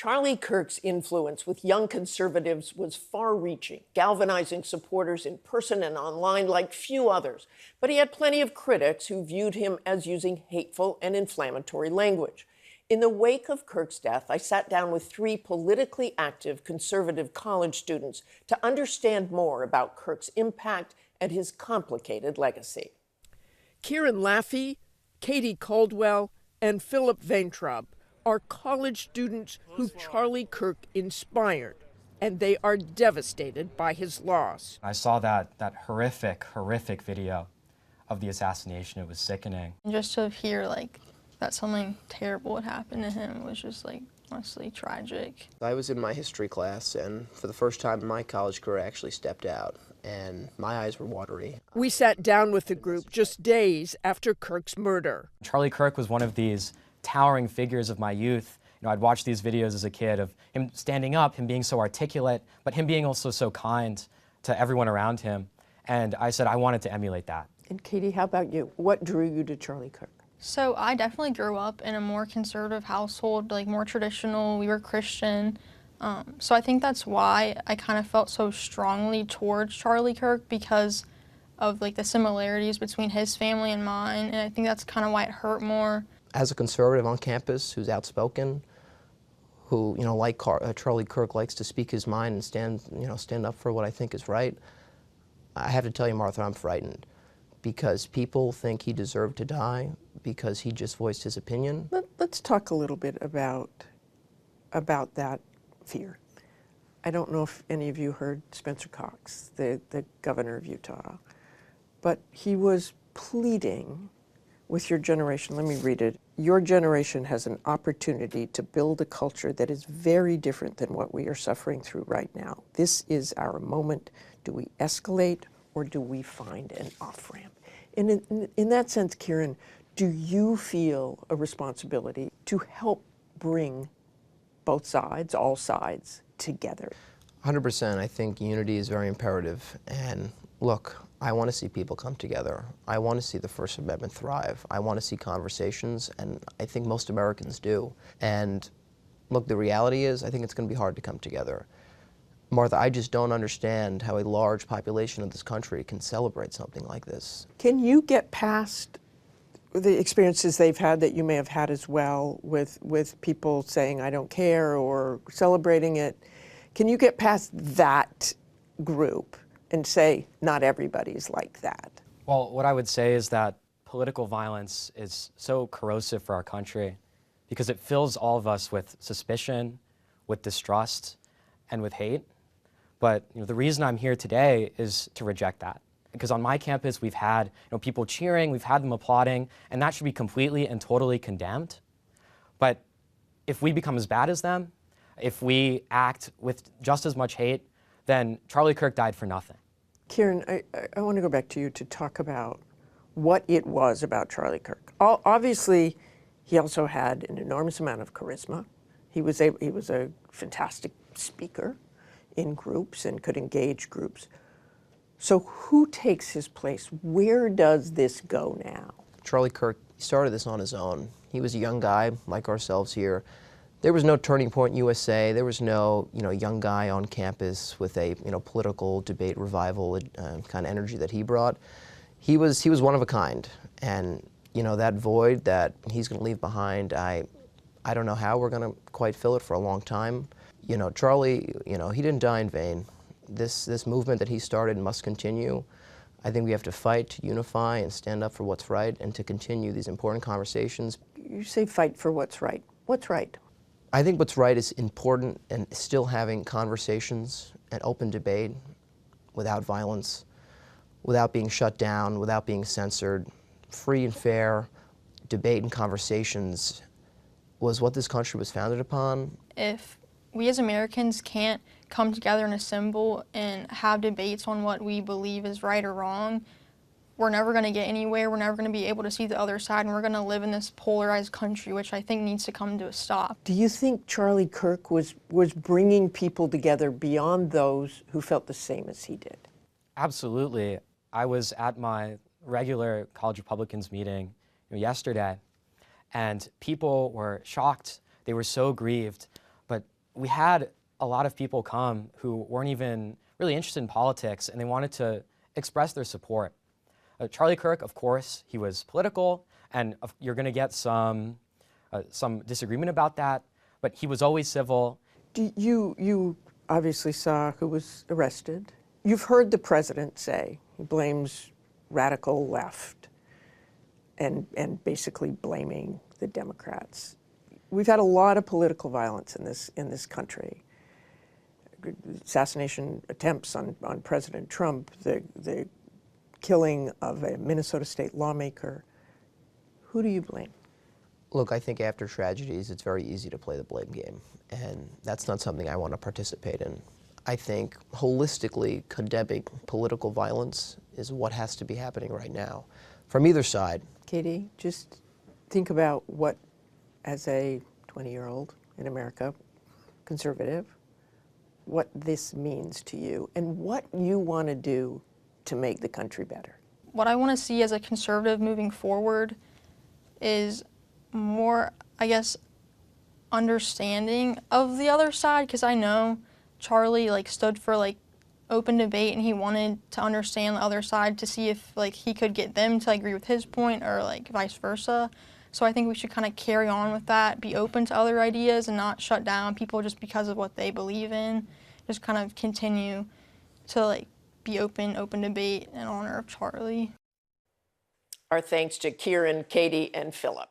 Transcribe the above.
Charlie Kirk's influence with young conservatives was far-reaching, galvanizing supporters in person and online like few others. But he had plenty of critics who viewed him as using hateful and inflammatory language. In the wake of Kirk's death, I sat down with 3 politically active conservative college students to understand more about Kirk's impact and his complicated legacy. Kieran Laffey, Katie Caldwell, and Philip Vaintraub are college students who Charlie Kirk inspired, and they are devastated by his loss. I saw that horrific video of the assassination. It was sickening. Just to hear that something terrible had happened to him was just honestly tragic. I was in my history class, and for the first time in my college career, I actually stepped out, and my eyes were watery. We sat down with the group just days after Kirk's murder. Charlie Kirk was one of these towering figures of my youth. You know, I'd watch these videos as a kid of him standing up, him being so articulate, but him being also so kind to everyone around him. And I said I wanted to emulate that. And Katie, how about you? What drew you to Charlie Kirk? So I definitely grew up in a more conservative household, more traditional. We were Christian. So I think that's why I kind of felt so strongly towards Charlie Kirk, because of the similarities between his family and mine. And I think that's kind of why it hurt more. As a conservative on campus who's outspoken, who, like Charlie Kirk, likes to speak his mind and stand up for what I think is right, I have to tell you, Martha, I'm frightened, because people think he deserved to die because he just voiced his opinion. Let's talk a little bit about that fear. I don't know if any of you heard Spencer Cox, the governor of Utah, but he was pleading with your generation. Let me read it. Your generation has an opportunity to build a culture that is very different than what we are suffering through right now. This is our moment. Do we escalate or do we find an off-ramp? And in that sense, Kieran, do you feel a responsibility to help bring both sides, all sides, together? 100%. I think unity is very imperative. And look, I want to see people come together. I want to see the First Amendment thrive. I want to see conversations, and I think most Americans do. And look, the reality is, I think it's going to be hard to come together. Martha, I just don't understand how a large population of this country can celebrate something like this. Can you get past the experiences they've had that you may have had as well with people saying, I don't care, or celebrating it? Can you get past that group and say, not everybody's like that? Well, what I would say is that political violence is so corrosive for our country because it fills all of us with suspicion, with distrust, and with hate. But the reason I'm here today is to reject that. Because on my campus, we've had people cheering, we've had them applauding, and that should be completely and totally condemned. But if we become as bad as them, if we act with just as much hate, then Charlie Kirk died for nothing. Kieran, I want to go back to you to talk about what it was about Charlie Kirk. Obviously, he also had an enormous amount of charisma. He was a fantastic speaker in groups and could engage groups. So who takes his place? Where does this go now? Charlie Kirk started this on his own. He was a young guy like ourselves here. There was no Turning Point USA. There was no young guy on campus with a political debate revival kind of energy that he brought. He was one of a kind, and that void that he's going to leave behind, I don't know how we're going to quite fill it for a long time. Charlie, he didn't die in vain. This movement that he started must continue. I think we have to fight to unify and stand up for what's right and to continue these important conversations. You say fight for what's right. What's right? I think what's right is important, and still having conversations and open debate without violence, without being shut down, without being censored. Free and fair debate and conversations was what this country was founded upon. If we as Americans can't come together and assemble and have debates on what we believe is right or wrong, we're never going to get anywhere. We're never going to be able to see the other side, and we're going to live in this polarized country, which I think needs to come to a stop. Do you think Charlie Kirk was bringing people together beyond those who felt the same as he did? Absolutely. I was at my regular College Republicans meeting yesterday, and people were shocked. They were so grieved. But we had a lot of people come who weren't even really interested in politics, and they wanted to express their support. Charlie Kirk, of course, he was political, and you're going to get some disagreement about that, but he was always civil. You obviously saw who was arrested. You've heard the president say he blames radical left and basically blaming the Democrats. We've had a lot of political violence in this country. Assassination attempts on President Trump, the killing of a Minnesota state lawmaker. Who do you blame? Look, I think after tragedies, it's very easy to play the blame game, and that's not something I want to participate in. I think holistically condemning political violence is what has to be happening right now from either side. Katie, just think about what, as a 20-year-old in America, conservative, what this means to you and what you want to do to make the country better. What I want to see as a conservative moving forward is more, I guess, understanding of the other side, because I know Charlie stood for open debate, and he wanted to understand the other side to see if he could get them to agree with his point, or vice versa. So I think we should kind of carry on with that, be open to other ideas and not shut down people just because of what they believe in. Just kind of continue to be open debate in honor of Charlie. Our thanks to Kieran, Katie, and Philip.